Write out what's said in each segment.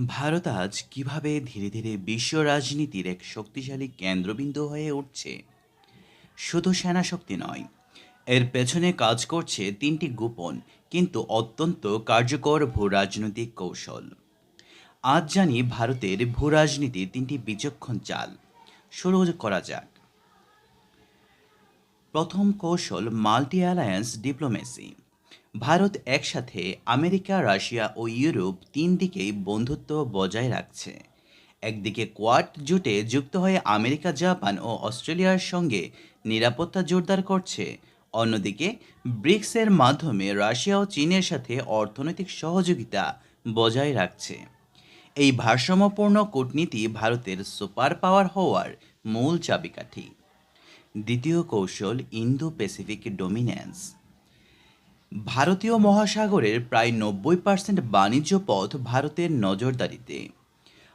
ভারত আজ কিভাবে ধীরে ধীরে বিশ্ব রাজনীতির এক শক্তিশালী কেন্দ্রবিন্দু হয়ে উঠছে? শুধু সেনাশক্তি নয়, এর পেছনে কাজ করছে তিনটি গোপন কিন্তু অত্যন্ত কার্যকর ভূরাজনৈতিক কৌশল। আজ জানি ভারতের ভূরাজনীতির তিনটি বিচক্ষণ চাল। শুরু করা যাক। প্রথম কৌশল মাল্টি অ্যালায়েন্স ডিপ্লোমেসি। ভারত একসাথে আমেরিকা, রাশিয়া ও ইউরোপ তিন দিকেই বন্ধুত্ব বজায় রাখছে। একদিকে কোয়াড জোটে যুক্ত হয়ে আমেরিকা, জাপান ও অস্ট্রেলিয়ার সঙ্গে নিরাপত্তা জোরদার করছে। অন্যদিকে ব্রিক্সের মাধ্যমে রাশিয়া ও চীনের সাথে অর্থনৈতিক সহযোগিতা বজায় রাখছে। এই ভারসাম্যপূর্ণ কূটনীতি ভারতের সুপার পাওয়ার হওয়ার মূল চাবিকাঠি। দ্বিতীয় কৌশল ইন্দো প্যাসিফিক ডোমিন্যান্স। ভারতীয় মহাসাগরের প্রায় 90% বাণিজ্য পথ ভারতের নজরদারিতে।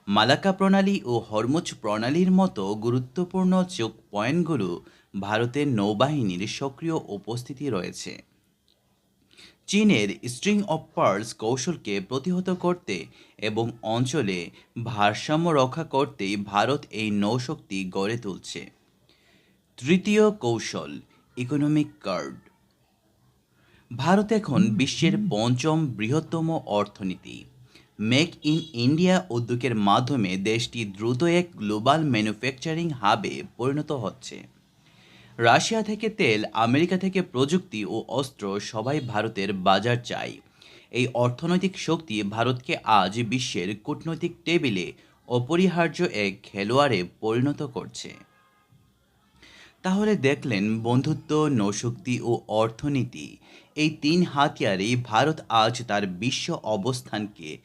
মালাক্কা প্রণালী ও হরমুজ প্রণালীর মতো গুরুত্বপূর্ণ চোখ পয়েন্টগুলো ভারতের নৌবাহিনীর সক্রিয় উপস্থিতি রয়েছে। চীনের স্ট্রিং অফ পার্লস কৌশলকে প্রতিহত করতে এবং অঞ্চলে ভারসাম্য রক্ষা করতেই ভারত এই নৌশক্তি গড়ে তুলছে। তৃতীয় কৌশল ইকোনমিক কার্ড। ভারত এখন বিশ্বের পঞ্চম বৃহত্তম অর্থনীতি। মেক ইন ইন্ডিয়া উদ্যোগের মাধ্যমে দেশটি দ্রুত এক গ্লোবাল ম্যানুফ্যাকচারিং হাবে পরিণত হচ্ছে। রাশিয়া থেকে তেল, আমেরিকা থেকে প্রযুক্তি ও অস্ত্র, সবাই ভারতের বাজার চাই। এই অর্থনৈতিক শক্তি ভারতকে আজ বিশ্বের কূটনৈতিক টেবিলে অপরিহার্য এক খেলোয়াড়ে পরিণত করছে। তাহলে দেখলেন, বন্ধুত্ব, নৌশক্তি ও অর্থনীতি, এই তিন হাতিয়ারেই ভারত আজ তার বিশ্ব অবস্থানকে